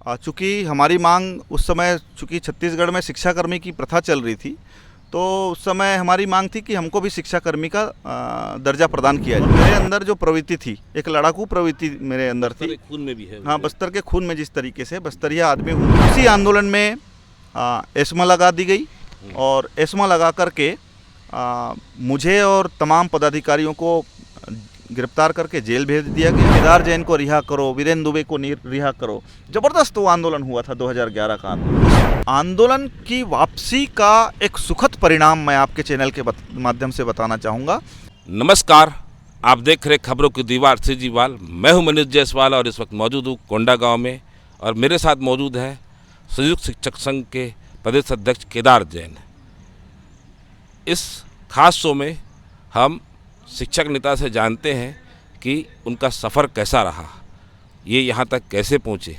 चूँकि हमारी मांग उस समय, चूँकि छत्तीसगढ़ में शिक्षाकर्मी की प्रथा चल रही थी, तो उस समय हमारी मांग थी कि हमको भी शिक्षाकर्मी का दर्जा प्रदान किया जाए। मेरे अंदर जो प्रवृत्ति थी, एक लड़ाकू प्रवृत्ति मेरे अंदर थी। खून में भी है। हाँ, बस्तर के खून में जिस तरीके से बस्तरिया आदमी हूँ, उसी आंदोलन में एस्मा लगा दी गई और एस्मा लगा करके मुझे और तमाम पदाधिकारियों को गिरफ्तार करके जेल भेज दिया गया। केदार जैन को रिहा करो, वीरेंद्र दुबे को रिहा करो। ज़बरदस्त वो आंदोलन हुआ था 2011 का आंदोलन। आंदोलन की वापसी का एक सुखद परिणाम मैं आपके चैनल के माध्यम से बताना चाहूँगा। नमस्कार, आप देख रहे खबरों की दीवार से जीवाल। मैं हूं मनीष जायसवाल और इस वक्त मौजूद हूं कोंडा गांव में, और मेरे साथ मौजूद है संयुक्त शिक्षक संघ के प्रदेश अध्यक्ष केदार जैन। इस खास शो में हम शिक्षक नेता से जानते हैं कि उनका सफ़र कैसा रहा, ये यहाँ तक कैसे पहुँचे।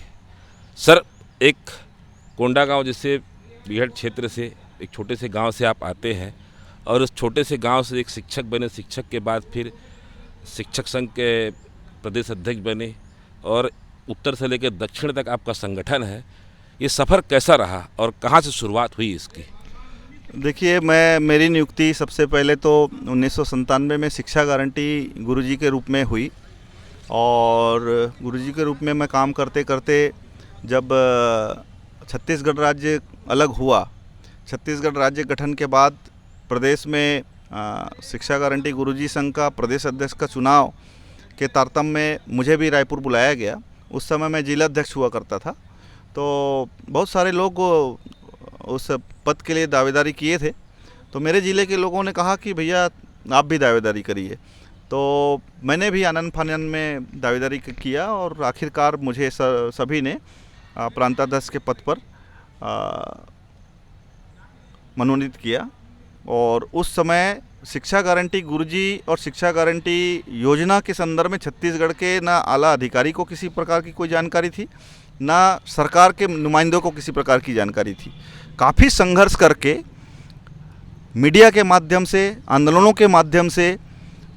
सर, एक कोंडा गांव जैसे बीहड़ क्षेत्र से, एक छोटे से गांव से आप आते हैं और उस छोटे से गांव से एक शिक्षक बने, शिक्षक के बाद फिर शिक्षक संघ के प्रदेश अध्यक्ष बने और उत्तर से लेकर दक्षिण तक आपका संगठन है। ये सफ़र कैसा रहा और कहाँ से शुरुआत हुई इसकी? देखिए, मेरी नियुक्ति सबसे पहले तो 1997 में शिक्षा गारंटी गुरुजी के रूप में हुई, और गुरुजी के रूप में मैं काम करते करते जब छत्तीसगढ़ राज्य अलग हुआ, छत्तीसगढ़ राज्य गठन के बाद प्रदेश में शिक्षा गारंटी गुरुजी संघ का प्रदेश अध्यक्ष का चुनाव के तारतम्य में मुझे भी रायपुर बुलाया गया। उस समय मैं जिला अध्यक्ष हुआ करता था, तो बहुत सारे लोग उस पद के लिए दावेदारी किए थे। तो मेरे ज़िले के लोगों ने कहा कि भैया आप भी दावेदारी करिए, तो मैंने भी आनन फानन में दावेदारी किया और आखिरकार मुझे सभी ने प्रांताध्यक्ष के पद पर मनोनीत किया। और उस समय शिक्षा गारंटी गुरुजी और शिक्षा गारंटी योजना के संदर्भ में छत्तीसगढ़ के ना आला अधिकारी को किसी प्रकार की कोई जानकारी थी, ना सरकार के नुमाइंदों को किसी प्रकार की जानकारी थी। काफ़ी संघर्ष करके मीडिया के माध्यम से, आंदोलनों के माध्यम से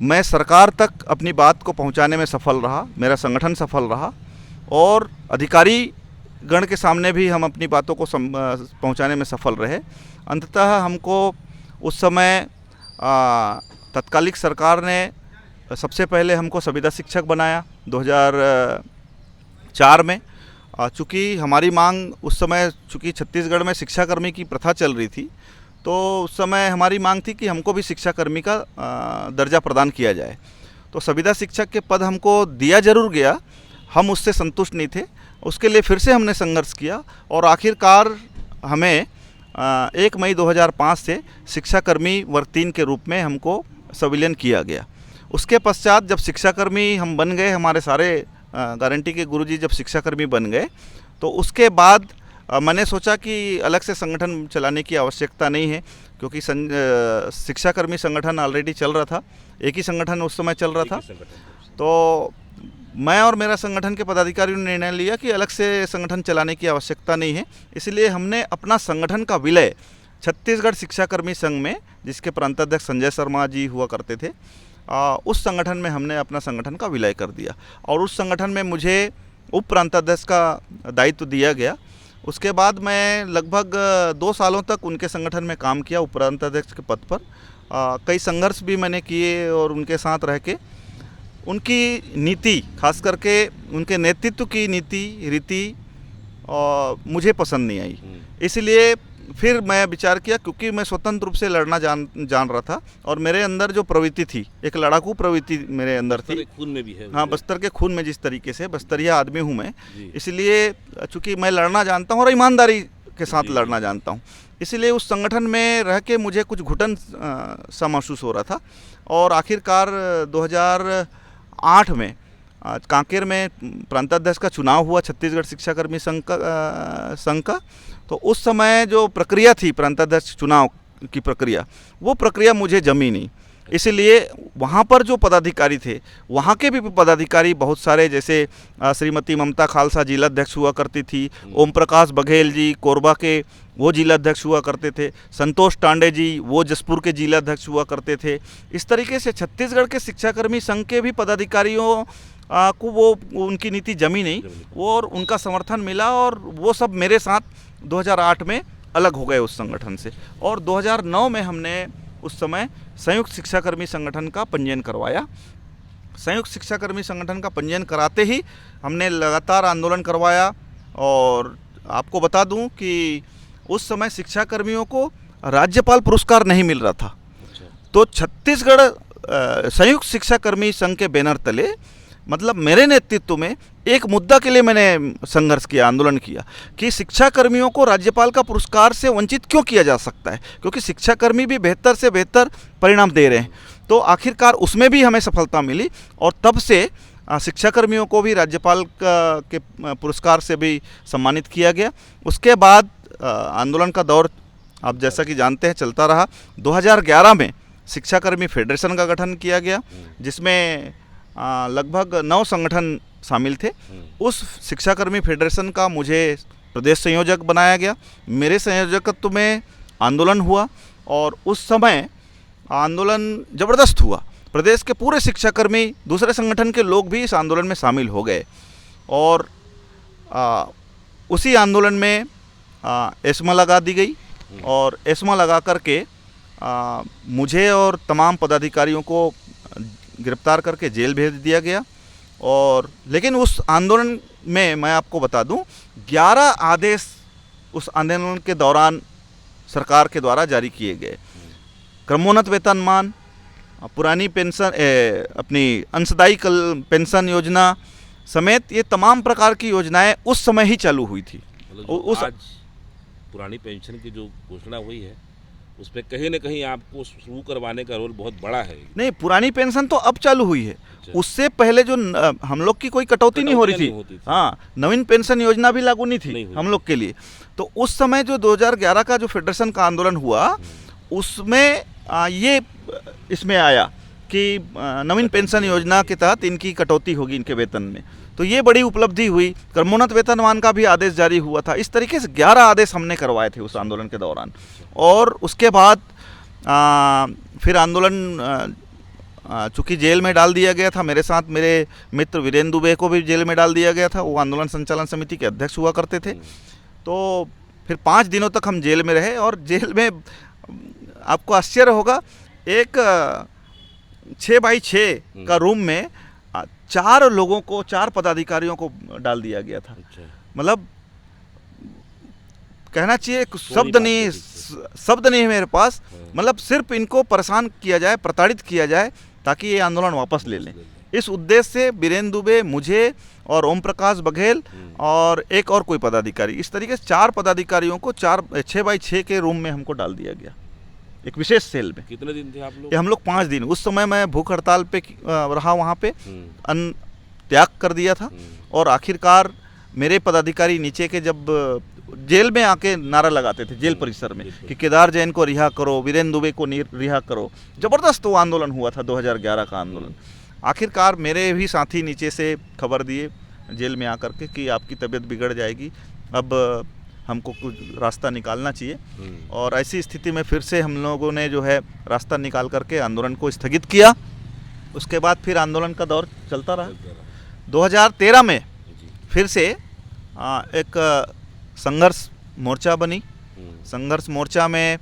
मैं सरकार तक अपनी बात को पहुंचाने में सफल रहा, मेरा संगठन सफल रहा, और अधिकारी गण के सामने भी हम अपनी बातों को पहुंचाने में सफल रहे। अंततः हमको उस समय तत्कालिक सरकार ने सबसे पहले हमको संविदा शिक्षक बनाया 2004 में। चूँकि हमारी मांग उस समय, चूँकि छत्तीसगढ़ में शिक्षाकर्मी की प्रथा चल रही थी, तो उस समय हमारी मांग थी कि हमको भी शिक्षाकर्मी का दर्जा प्रदान किया जाए। तो संविदा शिक्षक के पद हमको दिया जरूर गया, हम उससे संतुष्ट नहीं थे। उसके लिए फिर से हमने संघर्ष किया और आखिरकार हमें 1 मई 2005 से शिक्षाकर्मी वर्ग 3 के रूप में हमको संविलियन किया गया। उसके पश्चात जब शिक्षाकर्मी हम बन गए, हमारे सारे गारंटी के गुरुजी जब शिक्षाकर्मी बन गए, तो उसके बाद मैंने सोचा कि अलग से संगठन चलाने की आवश्यकता नहीं है, क्योंकि शिक्षाकर्मी संगठन ऑलरेडी चल रहा था, एक ही संगठन उस समय चल रहा था। तो मैं और मेरा संगठन के पदाधिकारियों ने निर्णय लिया कि अलग से संगठन चलाने की आवश्यकता नहीं है। इसलिए हमने अपना संगठन का विलय छत्तीसगढ़ शिक्षाकर्मी संघ में, जिसके प्रांताध्यक्ष संजय शर्मा जी हुआ करते थे, उस संगठन में हमने अपना संगठन का विलय कर दिया और उस संगठन में मुझे उप प्रांताध्यक्ष का दायित्व दिया गया। उसके बाद मैं लगभग 2 सालों तक उनके संगठन में काम किया उप प्रांताध्यक्ष के पद पर। कई संघर्ष भी मैंने किए और उनके साथ रह के उनकी नीति, खास करके उनके नेतृत्व की नीति रीति मुझे पसंद नहीं आई। इसलिए फिर मैं विचार किया, क्योंकि मैं स्वतंत्र रूप से लड़ना जान रहा था और मेरे अंदर जो प्रवृत्ति थी, एक लड़ाकू प्रवृत्ति मेरे अंदर थी। खून में भी है। हाँ, बस्तर के खून में जिस तरीके से, बस्तरिया आदमी हूँ मैं, इसलिए चूँकि मैं लड़ना जानता हूँ और ईमानदारी के साथ लड़ना जानता हूँ, इसलिए उस संगठन में रह के मुझे कुछ घुटन सा महसूस हो रहा था। और आखिरकार 2008 में कांकेर में प्रांताध्यक्ष का चुनाव हुआ छत्तीसगढ़ शिक्षाकर्मी संघ का। तो उस समय जो प्रक्रिया थी प्रांताध्यक्ष चुनाव की प्रक्रिया, वो प्रक्रिया मुझे जमी नहीं। इसीलिए वहाँ पर जो पदाधिकारी थे, वहाँ के भी पदाधिकारी बहुत सारे, जैसे श्रीमती ममता खालसा जिलाध्यक्ष हुआ करती थी, ओम प्रकाश बघेल जी कोरबा के वो जिलाध्यक्ष हुआ करते थे, संतोष टांडे जी वो जसपुर के जिलाध्यक्ष हुआ करते थे। इस तरीके से छत्तीसगढ़ के शिक्षाकर्मी संघ के भी पदाधिकारियों को वो उनकी नीति जमी नहीं, वो और उनका समर्थन मिला, और वो सब मेरे साथ 2008 में अलग हो गए उस संगठन से। और 2009 में हमने उस समय संयुक्त शिक्षाकर्मी संगठन का पंजीयन करवाया। संयुक्त शिक्षाकर्मी संगठन का पंजीयन कराते ही हमने लगातार आंदोलन करवाया। और आपको बता दूं कि उस समय शिक्षाकर्मियों को राज्यपाल पुरस्कार नहीं मिल रहा था। तो छत्तीसगढ़ संयुक्त शिक्षाकर्मी संघ के बैनर तले, मतलब मेरे नेतृत्व में, एक मुद्दा के लिए मैंने संघर्ष किया, आंदोलन किया कि शिक्षाकर्मियों को राज्यपाल का पुरस्कार से वंचित क्यों किया जा सकता है, क्योंकि शिक्षाकर्मी भी बेहतर से बेहतर परिणाम दे रहे हैं। तो आखिरकार उसमें भी हमें सफलता मिली, और तब से शिक्षाकर्मियों को भी राज्यपाल के पुरस्कार से भी सम्मानित किया गया। उसके बाद आंदोलन का दौर आप जैसा कि जानते हैं चलता रहा। 2011 में शिक्षाकर्मी फेडरेशन का गठन किया गया, जिसमें लगभग 9 संगठन शामिल थे। उस शिक्षाकर्मी फेडरेशन का मुझे प्रदेश संयोजक बनाया गया। मेरे संयोजकत्व में आंदोलन हुआ, और उस समय आंदोलन ज़बरदस्त हुआ। प्रदेश के पूरे शिक्षाकर्मी, दूसरे संगठन के लोग भी इस आंदोलन में शामिल हो गए। और उसी आंदोलन में एस्मा लगा दी गई, और एस्मा लगा करके मुझे और तमाम पदाधिकारियों को गिरफ्तार करके जेल भेज दिया गया। और लेकिन उस आंदोलन में मैं आपको बता दूं, 11 आदेश उस आंदोलन के दौरान सरकार के द्वारा जारी किए गए। क्रमोन्नत वेतनमान, पुरानी पेंशन, अपनी अंशदायी पेंशन योजना समेत ये तमाम प्रकार की योजनाएं उस समय ही चालू हुई थी। उस आज पुरानी पेंशन की जो घोषणा हुई है, उस पर कहीं ना कहीं आपको शुरू करवाने का रोल बहुत बड़ा है। नहीं, पुरानी पेंशन तो अब चालू हुई है। उससे पहले जो हम लोग की कोई कटौती नहीं हो रही थी। हाँ, नवीन पेंशन योजना भी लागू नहीं थी हम लोग के लिए। तो उस समय जो 2011 का जो फेडरेशन का आंदोलन हुआ, उसमें ये इसमें आया कि नवीन पेंशन योजना के तहत इनकी कटौती होगी इनके वेतन में। तो ये बड़ी उपलब्धि हुई। क्रमोन्नत वेतनमान का भी आदेश जारी हुआ था। इस तरीके से 11 आदेश हमने करवाए थे उस आंदोलन के दौरान। और उसके बाद फिर आंदोलन चूँकि जेल में डाल दिया गया था, मेरे साथ मेरे मित्र वीरेंद्र दुबे को भी जेल में डाल दिया गया था। वो आंदोलन संचालन समिति के अध्यक्ष हुआ करते थे। तो फिर 5 दिनों तक हम जेल में रहे। और जेल में आपको आश्चर्य होगा, एक 6x6 का रूम में 4 लोगों को, 4 पदाधिकारियों को डाल दिया गया था। मतलब कहना चाहिए, शब्द नहीं है मेरे पास। मतलब सिर्फ इनको परेशान किया जाए, प्रताड़ित किया जाए, ताकि ये आंदोलन वापस ले लें। इस उद्देश्य से वीरेंद्र दुबे, मुझे और ओम प्रकाश बघेल और एक और कोई पदाधिकारी, इस तरीके से 4 पदाधिकारियों को 6x6 के रूम में हमको डाल दिया गया, एक विशेष सेल में। कितने दिन थे आप लोग? ये हम लोग 5 दिन। उस समय मैं भूख हड़ताल पे रहा, वहाँ पे अन्न त्याग कर दिया था। और आखिरकार मेरे पदाधिकारी नीचे के जब जेल में आके नारा लगाते थे जेल परिसर में कि केदार जैन को रिहा करो, वीरेंद्र दुबे को रिहा करो। ज़बरदस्त वो आंदोलन हुआ था 2011 का आंदोलन। आखिरकार मेरे भी साथी नीचे से खबर दिए जेल में आकर के कि आपकी तबीयत बिगड़ जाएगी, अब हमको कुछ रास्ता निकालना चाहिए। और ऐसी स्थिति में फिर से हम लोगों ने जो है रास्ता निकाल करके आंदोलन को स्थगित किया। उसके बाद फिर आंदोलन का दौर चलता रहा। 2013 में फिर से एक संघर्ष मोर्चा बनी। संघर्ष मोर्चा में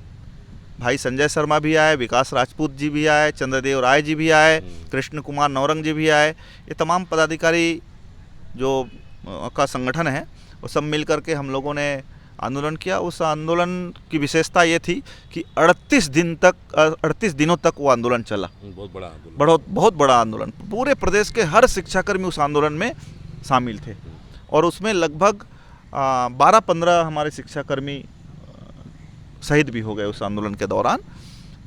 भाई संजय शर्मा भी आए, विकास राजपूत जी भी आए, चंद्रदेव राय जी भी आए, कृष्ण कुमार नौरंग जी भी आए। ये तमाम पदाधिकारी जो का संगठन है, वो सब मिल करके हम लोगों ने आंदोलन किया। उस आंदोलन की विशेषता ये थी कि 38 दिनों तक वो आंदोलन चला। बहुत बड़ा आंदोलन, बहुत बड़ा आंदोलन। पूरे प्रदेश के हर शिक्षाकर्मी उस आंदोलन में शामिल थे। और उसमें लगभग 12-15 हमारे शिक्षाकर्मी शहीद भी हो गए उस आंदोलन के दौरान।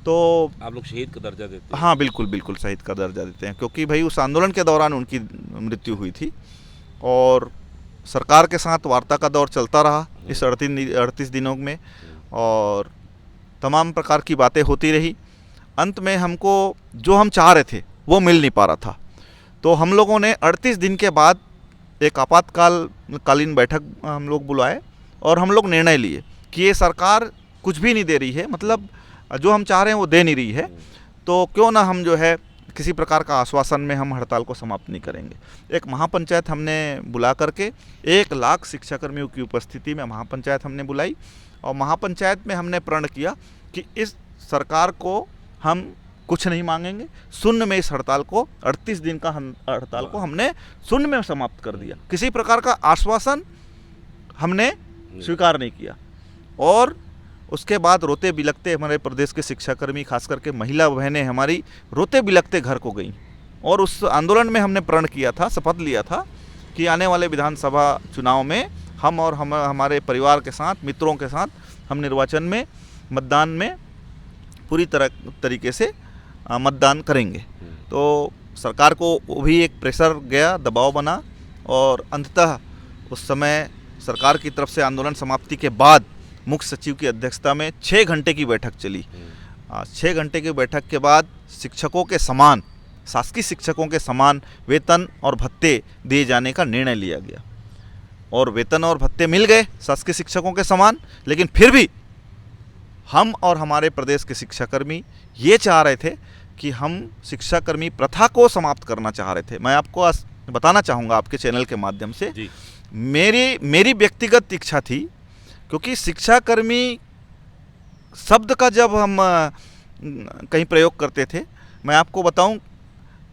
तो आप लोग शहीद का दर्जा देते हैं? हाँ, बिल्कुल शहीद का दर्जा देते हैं, क्योंकि भाई उस आंदोलन के दौरान उनकी मृत्यु हुई थी। और सरकार के साथ वार्ता का दौर चलता रहा इस 38 दिनों में, और तमाम प्रकार की बातें होती रही। अंत में हमको जो हम चाह रहे थे वो मिल नहीं पा रहा था। तो हम लोगों ने 38 दिन के बाद एक आपातकालीन बैठक हम लोग बुलाए और हम लोग निर्णय लिए कि ये सरकार कुछ भी नहीं दे रही है, मतलब जो हम चाह रहे हैं वो दे नहीं रही है, तो क्यों ना हम जो है किसी प्रकार का आश्वासन में हम हड़ताल को समाप्त नहीं करेंगे। एक महापंचायत हमने बुला करके 1 लाख शिक्षाकर्मियों की उपस्थिति में महापंचायत हमने बुलाई और महापंचायत में हमने प्रण किया कि इस सरकार को हम कुछ नहीं मांगेंगे, शून्य में इस हड़ताल को 38 दिन का हड़ताल को हमने शून्य में समाप्त कर दिया। किसी प्रकार का आश्वासन हमने स्वीकार नहीं किया और उसके बाद रोते बिलखते हमारे प्रदेश के शिक्षाकर्मी, खास करके महिला बहनें हमारी रोते बिलखते घर को गईं। और उस आंदोलन में हमने प्रण किया था, शपथ लिया था कि आने वाले विधानसभा चुनाव में हम और हमारे परिवार के साथ, मित्रों के साथ हम निर्वाचन में, मतदान में पूरी तरीके से मतदान करेंगे। तो सरकार को वो भी एक प्रेशर गया, दबाव बना और अंततः उस समय सरकार की तरफ से आंदोलन समाप्ति के बाद मुख्य सचिव की अध्यक्षता में 6 घंटे की बैठक चली। 6 घंटे की बैठक के बाद शिक्षकों के समान, शासकीय शिक्षकों के समान वेतन और भत्ते दिए जाने का निर्णय लिया गया और वेतन और भत्ते मिल गए शासकीय शिक्षकों के समान। लेकिन फिर भी हम और हमारे प्रदेश के शिक्षाकर्मी ये चाह रहे थे कि हम शिक्षाकर्मी प्रथा को समाप्त करना चाह रहे थे। मैं आपको बताना चाहूँगा आपके चैनल के माध्यम से जी। मेरी व्यक्तिगत इच्छा थी, क्योंकि शिक्षाकर्मी शब्द का जब हम कहीं प्रयोग करते थे, मैं आपको बताऊं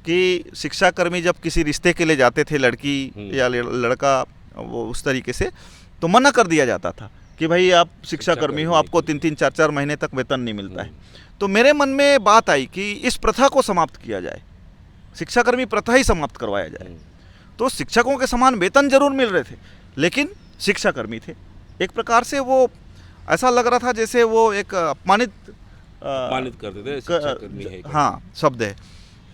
कि शिक्षाकर्मी जब किसी रिश्ते के लिए जाते थे, लड़की या लड़का, वो उस तरीके से तो मना कर दिया जाता था कि भाई आप शिक्षाकर्मी हो, आपको 3-3, 4-4 महीने तक वेतन नहीं मिलता है। तो मेरे मन में बात आई कि इस प्रथा को समाप्त किया जाए, शिक्षाकर्मी प्रथा ही समाप्त करवाया जाए। तो शिक्षकों के समान वेतन जरूर मिल रहे थे, लेकिन शिक्षाकर्मी थे, एक प्रकार से वो ऐसा लग रहा था जैसे वो एक अपमानित करते थे, शिक्षाकर्मी है। हाँ, शब्द है।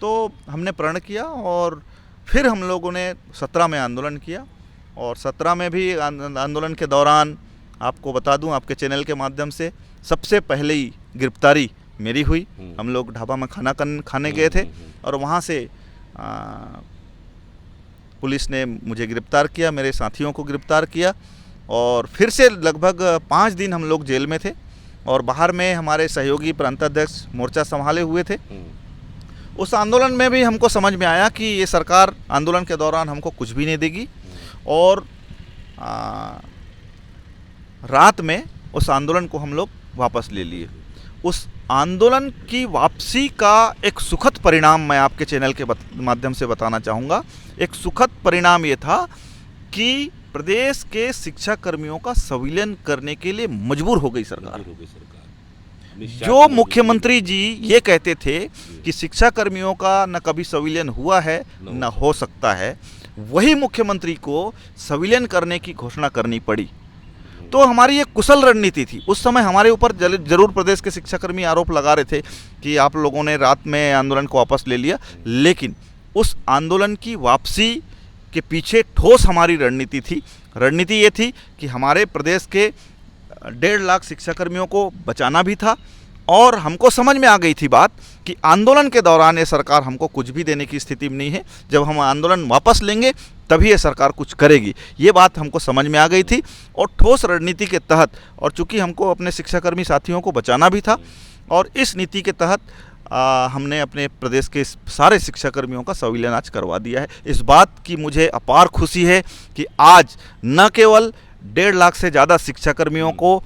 तो हमने प्रण किया और फिर हम लोगों ने 17 में आंदोलन किया और 17 में भी आंदोलन के दौरान आपको बता दूं आपके चैनल के माध्यम से, सबसे पहले ही गिरफ्तारी मेरी हुई। हम लोग ढाबा में खाने गए थे और वहाँ से पुलिस ने मुझे गिरफ्तार किया, मेरे साथियों को गिरफ्तार किया और फिर से लगभग 5 दिन हम लोग जेल में थे और बाहर में हमारे सहयोगी प्रांताध्यक्ष मोर्चा संभाले हुए थे। उस आंदोलन में भी हमको समझ में आया कि ये सरकार आंदोलन के दौरान हमको कुछ भी नहीं देगी और रात में उस आंदोलन को हम लोग वापस ले लिए। उस आंदोलन की वापसी का एक सुखद परिणाम मैं आपके चैनल के माध्यम से बताना चाहूँगा। एक सुखद परिणाम ये था कि प्रदेश के शिक्षा कर्मियों का संविलियन करने के लिए मजबूर हो गई सरकार। जो मुख्यमंत्री जी ये कहते थे कि शिक्षा कर्मियों का न कभी संविलियन हुआ है न हो सकता है, वही मुख्यमंत्री को संविलियन करने की घोषणा करनी पड़ी। तो हमारी एक कुशल रणनीति थी। उस समय हमारे ऊपर जरूर प्रदेश के शिक्षाकर्मी आरोप लगा रहे थे कि आप लोगों ने रात में आंदोलन को वापस ले लिया, लेकिन उस आंदोलन की वापसी के पीछे ठोस हमारी रणनीति थी। रणनीति ये थी कि हमारे प्रदेश के 1.5 लाख शिक्षाकर्मियों को बचाना भी था और हमको समझ में आ गई थी बात कि आंदोलन के दौरान ये सरकार हमको कुछ भी देने की स्थिति में नहीं है। जब हम आंदोलन वापस लेंगे तभी ये सरकार कुछ करेगी, ये बात हमको समझ में आ गई थी। और ठोस रणनीति के तहत, और चूंकि हमको अपने शिक्षाकर्मी साथियों को बचाना भी था, और इस नीति के तहत हमने अपने प्रदेश के सारे शिक्षाकर्मियों का संविलियन आज करवा दिया है। इस बात की मुझे अपार खुशी है कि आज न केवल 1.5 लाख से ज़्यादा शिक्षाकर्मियों को,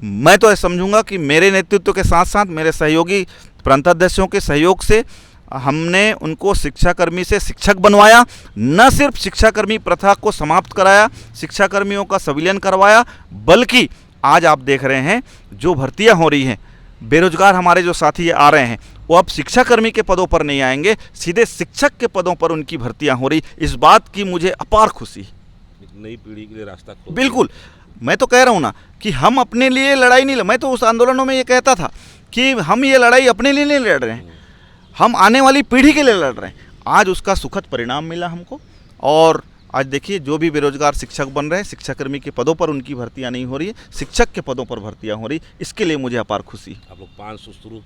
मैं तो समझूंगा कि मेरे नेतृत्व के साथ साथ मेरे सहयोगी प्रांताध्यक्षों के सहयोग से हमने उनको शिक्षाकर्मी से शिक्षक बनवाया। न सिर्फ शिक्षाकर्मी प्रथा को समाप्त कराया, शिक्षाकर्मियों का संविलियन करवाया, बल्कि आज आप देख रहे हैं जो भर्तियां हो रही हैं, बेरोजगार हमारे जो साथी आ रहे हैं, वो अब शिक्षाकर्मी के पदों पर नहीं आएंगे, सीधे शिक्षक के पदों पर उनकी भर्तियां हो रही। इस बात की मुझे अपार खुशी। नई पीढ़ी के लिए रास्ता खोल। बिल्कुल, मैं तो कह रहा हूँ ना कि हम अपने लिए लड़ाई नहीं, मैं तो उस आंदोलनों में ये कहता था कि हम ये लड़ाई अपने लिए नहीं लड़ रहे हैं, हम आने वाली पीढ़ी के लिए लड़ रहे हैं। आज उसका सुखद परिणाम मिला हमको और आज देखिए जो भी बेरोजगार शिक्षक बन रहे हैं, शिक्षाकर्मी के पदों पर उनकी भर्तियां नहीं हो रही है, शिक्षक के पदों पर भर्तियां हो रही, इसके लिए मुझे अपार खुशी। आप लोग 500 शुरू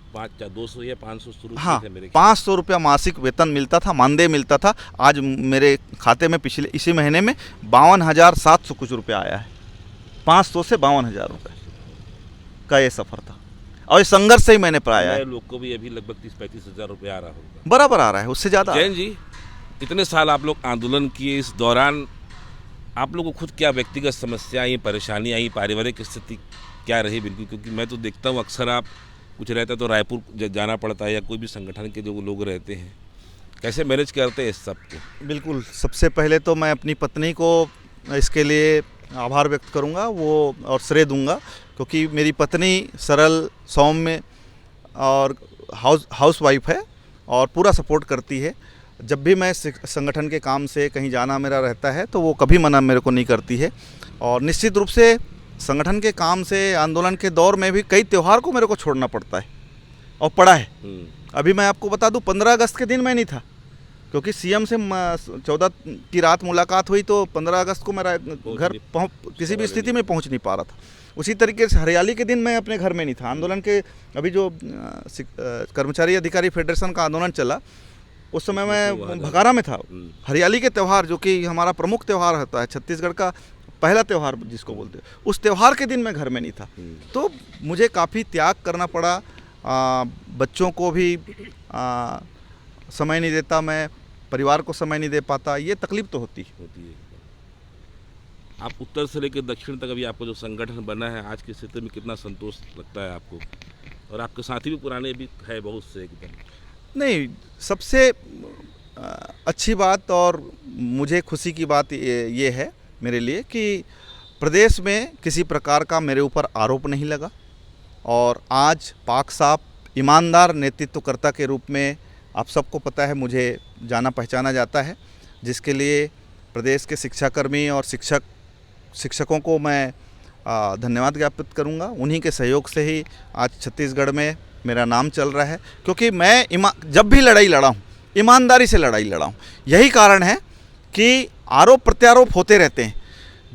200 या 500 शुरू हाँ, किए थे मेरे 500 रुपया मासिक वेतन मिलता था, मानदेय मिलता था। आज मेरे खाते में पिछले इसी महीने में 52,700 कुछ रुपया आया है। 500 से 52,000 रुपये का ये सफ़र था और इस संघर्ष से ही मैंने पाया है। लोग को भी अभी लगभग 30-35 हज़ार रुपये आ रहा होगा। बराबर आ रहा है, उससे ज़्यादा। जैन जी, इतने साल आप लोग आंदोलन किए, इस दौरान आप लोग को खुद क्या व्यक्तिगत समस्या आई, परेशानी आई, पारिवारिक स्थिति क्या रही? बिल्कुल, क्योंकि मैं तो देखता हूँ अक्सर आप कुछ रहता है तो रायपुर जाना पड़ता है या कोई भी संगठन के जो लोग रहते हैं, कैसे मैनेज करते हैं इस सब को? बिल्कुल, सबसे पहले तो मैं अपनी पत्नी को इसके लिए आभार व्यक्त करूंगा वो और श्रेय दूंगा, क्योंकि मेरी पत्नी सरल, सौम्य और हाउस वाइफ है और पूरा सपोर्ट करती है। जब भी मैं संगठन के काम से कहीं जाना मेरा रहता है तो वो कभी मना मेरे को नहीं करती है। और निश्चित रूप से संगठन के काम से, आंदोलन के दौर में भी कई त्यौहार को मेरे को छोड़ना पड़ता है और पड़ा है। अभी मैं आपको बता दूं, 15 अगस्त के दिन मैं नहीं था, क्योंकि सीएम से 14 की रात मुलाकात हुई तो 15 अगस्त को मेरा घर किसी भी स्थिति में पहुंच नहीं पा रहा था। उसी तरीके से हरियाली के दिन मैं अपने घर में नहीं था। आंदोलन के अभी जो कर्मचारी अधिकारी फेडरेशन का आंदोलन चला, उस समय मैं भखारा में था। हरियाली के त्यौहार, जो कि हमारा प्रमुख त्यौहार होता है, छत्तीसगढ़ का पहला त्यौहार जिसको बोलते हैं, उस त्यौहार के दिन मैं घर में नहीं था। तो मुझे काफ़ी त्याग करना पड़ा। बच्चों को भी समय नहीं देता मैं, परिवार को समय नहीं दे पाता, ये तकलीफ तो होती है। आप उत्तर से लेकर दक्षिण तक अभी आपको जो संगठन बना है, आज की स्थिति में कितना संतोष लगता है आपको? और आपके साथी भी पुराने भी है बहुत से एकदम। नहीं, सबसे अच्छी बात और मुझे खुशी की बात ये है मेरे लिए कि प्रदेश में किसी प्रकार का मेरे ऊपर आरोप नहीं लगा और आज पाक साफ ईमानदार नेतृत्वकर्ता के रूप में आप सबको पता है मुझे जाना पहचाना जाता है, जिसके लिए प्रदेश के शिक्षाकर्मी और शिक्षकों को मैं धन्यवाद ज्ञापित करूंगा। उन्हीं के सहयोग से ही आज छत्तीसगढ़ में मेरा नाम चल रहा है, क्योंकि मैं जब भी लड़ाई लड़ा हूँ, ईमानदारी से लड़ाई लड़ा हूँ। यही कारण है कि आरोप प्रत्यारोप होते रहते हैं।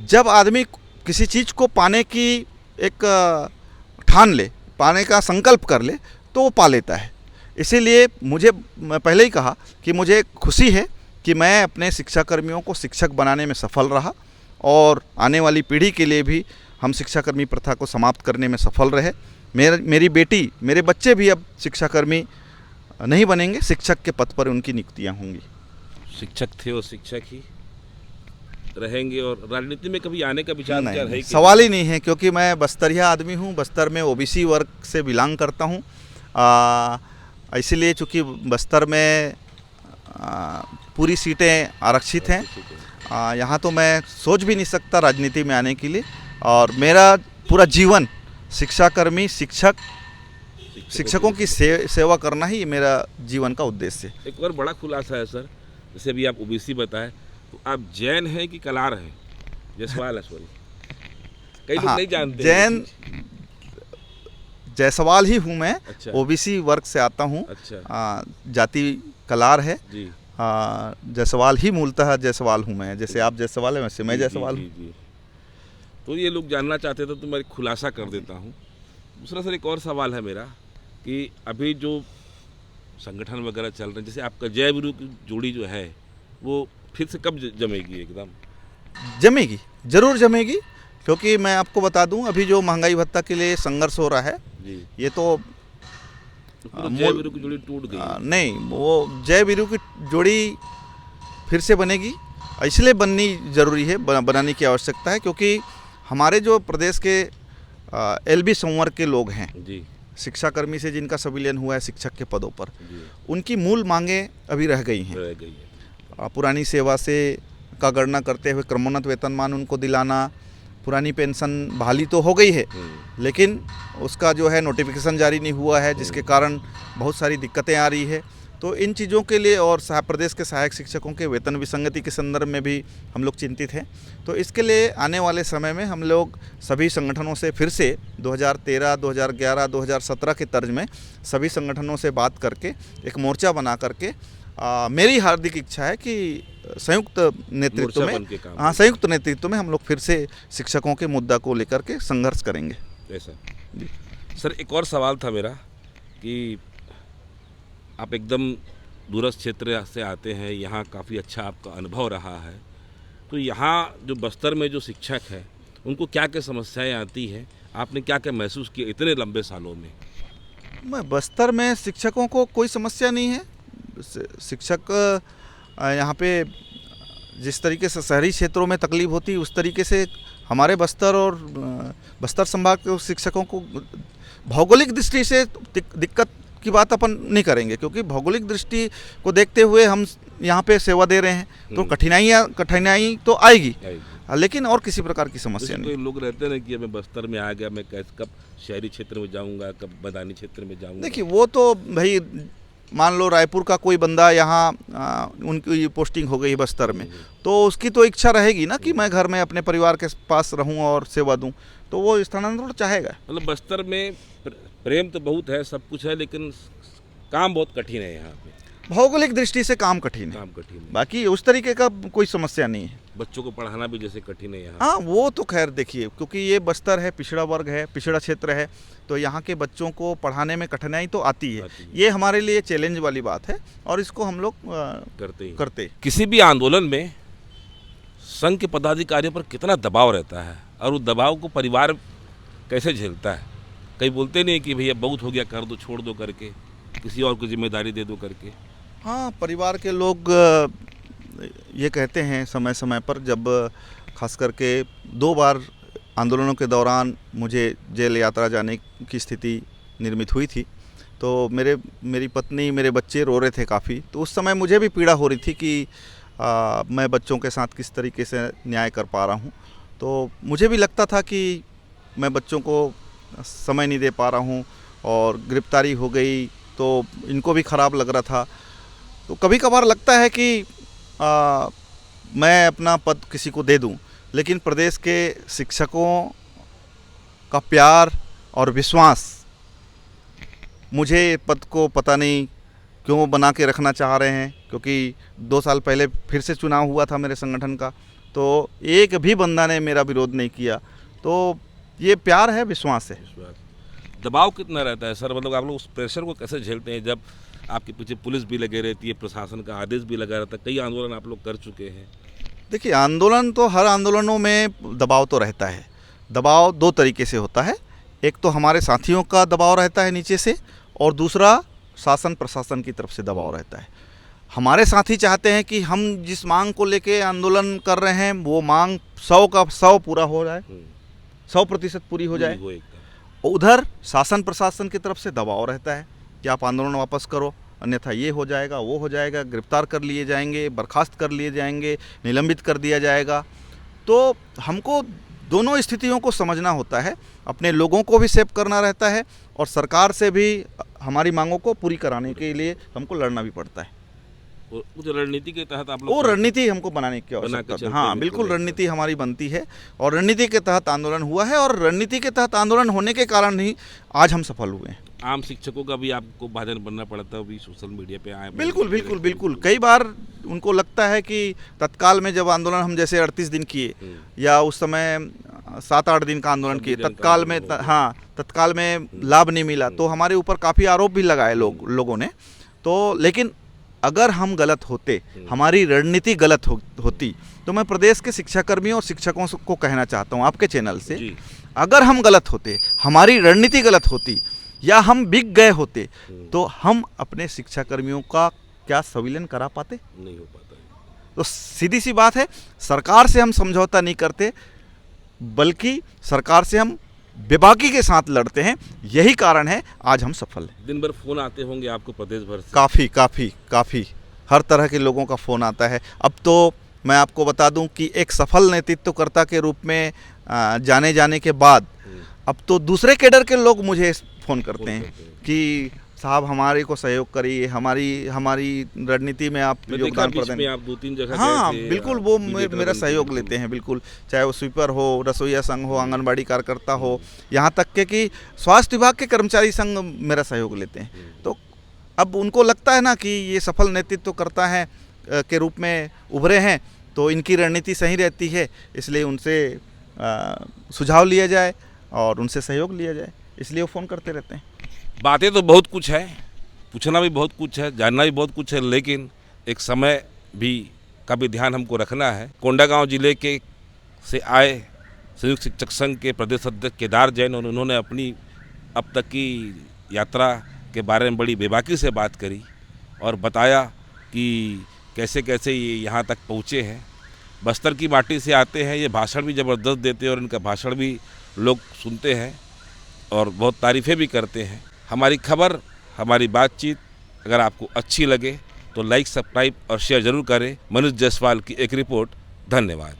जब आदमी किसी चीज़ को पाने की एक ठान ले, पाने का संकल्प कर ले, तो वो पा लेता है। इसीलिए मैं पहले ही कहा कि मुझे खुशी है कि मैं अपने शिक्षाकर्मियों को शिक्षक बनाने में सफल रहा और आने वाली पीढ़ी के लिए भी हम शिक्षाकर्मी प्रथा को समाप्त करने में सफल रहे। मेरी बेटी, मेरे बच्चे भी अब शिक्षाकर्मी नहीं बनेंगे, शिक्षक के पद पर उनकी नियुक्तियां होंगी। शिक्षक थे और शिक्षक ही रहेंगे और राजनीति में कभी आने का विचार नहीं, सवाल ही नहीं है, क्योंकि मैं बस्तरिया आदमी हूँ, बस्तर में ओबीसी वर्ग से बिलोंग करता हूँ। इसलिए चूँकि बस्तर में पूरी सीटें आरक्षित हैं, यहाँ तो मैं सोच भी नहीं सकता राजनीति में आने के लिए। और मेरा पूरा जीवन शिक्षाकर्मी, शिक्षकों की सेवा करना ही मेरा जीवन का उद्देश्य है। एक और बड़ा खुलासा है सर, जैसे अभी आप ओबीसी बताएं, तो आप जैन हैं कि कलार हैं? जायसवाल है, सॉरी, कई लोग नहीं जानते। जैन जायसवाल ही हूँ मैं। अच्छा। ओबीसी वर्ग से आता हूँ। अच्छा। जाति कलार है जी। जायसवाल ही मूलतः जायसवाल हूँ मैं, जैसे आप जायसवाल हैं वैसे मैं जायसवाल हूँ। तो ये लोग जानना चाहते थे तो मैं खुलासा कर देता हूँ। दूसरा सर, एक और सवाल है मेरा कि अभी जो संगठन वगैरह चल रहे हैं, जैसे आपका जय वीरू की जोड़ी जो है वो फिर से कब जमेगी? एकदम जमेगी, ज़रूर जमेगी, क्योंकि मैं आपको बता दूं अभी जो महंगाई भत्ता के लिए संघर्ष हो रहा है जी, ये तो जय वीरू की जोड़ी टूट गई। नहीं, वो जय वीरू की जोड़ी फिर से बनेगी, इसलिए बननी ज़रूरी है, बनाने की आवश्यकता है, क्योंकि हमारे जो प्रदेश के एलबी संवर्ग के लोग हैं जी, शिक्षाकर्मी से जिनका संविलियन हुआ है शिक्षक के पदों पर, जी, उनकी मूल मांगें अभी रह गई हैं। पुरानी सेवा से का गणना करते हुए क्रमोन्नत वेतनमान उनको दिलाना, पुरानी पेंशन बहाली तो हो गई है, लेकिन उसका जो है नोटिफिकेशन जारी नहीं हुआ है, जिसके कारण बहुत सारी दिक्कतें आ रही है। तो इन चीज़ों के लिए और प्रदेश के सहायक शिक्षकों के वेतन विसंगति के संदर्भ में भी हम लोग चिंतित हैं। तो इसके लिए आने वाले समय में हम लोग सभी संगठनों से फिर से 2013, 2011, 2017 के तर्ज में सभी संगठनों से बात करके एक मोर्चा बना करके मेरी हार्दिक इच्छा है कि संयुक्त नेतृत्व मोर्चा में, बन के काम हाँ, संयुक्त नेतृत्व में हम लोग फिर से शिक्षकों के मुद्दा को लेकर के संघर्ष करेंगे। ऐसा। सर, एक और सवाल था मेरा कि आप एकदम दूरस्थ क्षेत्र से आते हैं, यहाँ काफ़ी अच्छा आपका अनुभव रहा है, तो यहाँ जो बस्तर में जो शिक्षक हैं उनको क्या क्या समस्याएं आती हैं, आपने क्या क्या महसूस किया इतने लंबे सालों में? मैं बस्तर में शिक्षकों को कोई समस्या नहीं है। शिक्षक यहाँ पे जिस तरीके से शहरी क्षेत्रों में तकलीफ होती है उस तरीके से हमारे बस्तर और बस्तर संभाग के शिक्षकों को भौगोलिक दृष्टि से दिक्कत की बात अपन नहीं करेंगे, क्योंकि भौगोलिक दृष्टि को देखते हुए हम यहाँ पे सेवा दे रहे हैं, तो कठिनाई तो आएगी, लेकिन और किसी प्रकार की समस्या नहीं। कोई लोग रहते हैं ना कि मैं बस्तर में आ गया, मैं कैसे कब शहरी क्षेत्र में जाऊंगा, कब मैदानी क्षेत्र में जाऊंगा। देखिए, वो तो भाई मान लो रायपुर का कोई बंदा यहाँ उनकी पोस्टिंग हो गई बस्तर में, तो उसकी तो इच्छा रहेगी ना कि मैं घर में अपने परिवार के पास रहूँ और सेवा दूँ, तो वो स्थानांतरण चाहेगा। मतलब बस्तर में प्रेम तो बहुत है, सब कुछ है, लेकिन काम बहुत कठिन है यहाँ पे। भौगोलिक दृष्टि से काम कठिन है, बाकी उस तरीके का कोई समस्या नहीं है। बच्चों को पढ़ाना भी जैसे कठिन है यहाँ। हाँ, वो तो खैर देखिए, क्योंकि ये बस्तर है, पिछड़ा वर्ग है, पिछड़ा क्षेत्र है, तो यहाँ के बच्चों को पढ़ाने में कठिनाई तो आती है। ये हमारे लिए चैलेंज वाली बात है और इसको हम लोग करते। किसी भी आंदोलन में संघ के पदाधिकारियों पर कितना दबाव रहता है और उस दबाव को परिवार कैसे झेलता है? कई बोलते नहीं कि भैया बहुत हो गया, कर दो, छोड़ दो करके, किसी और को जिम्मेदारी दे दो करके। हाँ, परिवार के लोग ये कहते हैं समय समय पर, जब खास करके 2 बार आंदोलनों के दौरान मुझे जेल यात्रा जाने की स्थिति निर्मित हुई थी, तो मेरी पत्नी, मेरे बच्चे रो रहे थे काफ़ी, तो उस समय मुझे भी पीड़ा हो रही थी कि मैं बच्चों के साथ किस तरीके से न्याय कर पा रहा हूँ। तो मुझे भी लगता था कि मैं बच्चों को समय नहीं दे पा रहा हूँ और गिरफ्तारी हो गई तो इनको भी ख़राब लग रहा था। तो कभी कभार लगता है कि मैं अपना पद किसी को दे दूं, लेकिन प्रदेश के शिक्षकों का प्यार और विश्वास मुझे पद को पता नहीं क्यों बना के रखना चाह रहे हैं, क्योंकि 2 साल पहले फिर से चुनाव हुआ था मेरे संगठन का, तो एक भी बंदा ने मेरा विरोध नहीं किया। तो ये प्यार है, विश्वास है। दबाव कितना रहता है सर? मतलब आप लोग उस प्रेशर को कैसे झेलते हैं जब आपके पीछे पुलिस भी लगे रहती है, प्रशासन का आदेश भी लगा रहता है? कई आंदोलन आप लोग कर चुके हैं। देखिए, आंदोलन तो हर आंदोलनों में दबाव तो रहता है। दबाव 2 तरीके से होता है, एक तो हमारे साथियों का दबाव रहता है नीचे से, और दूसरा शासन प्रशासन की तरफ से दबाव रहता है। हमारे साथी चाहते हैं कि हम जिस मांग को लेके आंदोलन कर रहे हैं वो मांग 100 का 100 पूरा हो जाए, 100% पूरी हो जाए। उधर शासन प्रशासन की तरफ से दबाव रहता है कि आप आंदोलन वापस करो, अन्यथा ये हो जाएगा, वो हो जाएगा, गिरफ्तार कर लिए जाएंगे, बर्खास्त कर लिए जाएंगे, निलंबित कर दिया जाएगा। तो हमको दोनों स्थितियों को समझना होता है, अपने लोगों को भी सेव करना रहता है और सरकार से भी हमारी मांगों को पूरी कराने के लिए हमको लड़ना भी पड़ता है। उस रणनीति के तहत आप लोग, वो रणनीति हमको बनाने की आवश्यकता है। हाँ, बिल्कुल रणनीति हमारी बनती है और रणनीति के तहत आंदोलन हुआ है, और रणनीति के तहत आंदोलन होने के कारण ही आज हम सफल हुए हैं। आम शिक्षकों का भी आपको भाजन बनना पड़ता है, अभी सोशल मीडिया पे आए। बिल्कुल। कई बार उनको लगता है कि तत्काल में जब आंदोलन हम जैसे 38 दिन किए या उस समय 7-8 दिन का आंदोलन किए, तत्काल में लाभ नहीं मिला, तो हमारे ऊपर काफ़ी आरोप भी लगाए लोगों ने। तो लेकिन अगर हम गलत होते, हमारी रणनीति गलत होती, तो मैं प्रदेश के शिक्षाकर्मियों और शिक्षकों को कहना चाहता हूँ आपके चैनल से, अगर हम गलत होते, हमारी रणनीति गलत होती या हम बिक गए होते, तो हम अपने शिक्षाकर्मियों का क्या संविलियन करा पाते? नहीं हो पाता है। तो सीधी सी बात है, सरकार से हम समझौता नहीं करते, बल्कि सरकार से हम बेबाकी के साथ लड़ते हैं। यही कारण है आज हम सफल हैं। दिन भर फोन आते होंगे आपको प्रदेश भर से? काफ़ी हर तरह के लोगों का फ़ोन आता है। अब तो मैं आपको बता दूं कि एक सफल नेतृत्वकर्ता के रूप में जाने के बाद अब तो दूसरे कैडर के लोग मुझे फ़ोन करते हैं कि साहब हमारे को सहयोग करिए, हमारी रणनीति में आप योगदान प्रदान। आप 2-3 जगह हाँ बिल्कुल, वो मेरा सहयोग लेते हैं बिल्कुल, चाहे वो स्वीपर हो, रसोईया संघ हो, आंगनबाड़ी कार्यकर्ता हो, यहाँ तक के कि स्वास्थ्य विभाग के कर्मचारी संघ मेरा सहयोग लेते हैं। तो अब उनको लगता है ना कि ये सफल नेतृत्व करता है के रूप में उभरे हैं, तो इनकी रणनीति सही रहती है, इसलिए उनसे सुझाव लिया जाए और उनसे सहयोग लिया जाए, इसलिए वो फ़ोन करते रहते हैं। बातें तो बहुत कुछ है, पूछना भी बहुत कुछ है, जानना भी बहुत कुछ है, लेकिन एक समय भी का भी ध्यान हमको रखना है। कोंडागांव जिले के से आए संयुक्त शिक्षक संघ के प्रदेश अध्यक्ष केदार जैन, और उन्होंने अपनी अब तक की यात्रा के बारे में बड़ी बेबाकी से बात करी और बताया कि कैसे कैसे ये यहाँ तक पहुँचे हैं। बस्तर की माटी से आते हैं, ये भाषण भी ज़बरदस्त देते हैं और इनका भाषण भी लोग सुनते हैं और बहुत तारीफ़ें भी करते हैं। हमारी खबर, हमारी बातचीत अगर आपको अच्छी लगे तो लाइक, सब्सक्राइब और शेयर ज़रूर करें। मनोज जायसवाल की एक रिपोर्ट। धन्यवाद।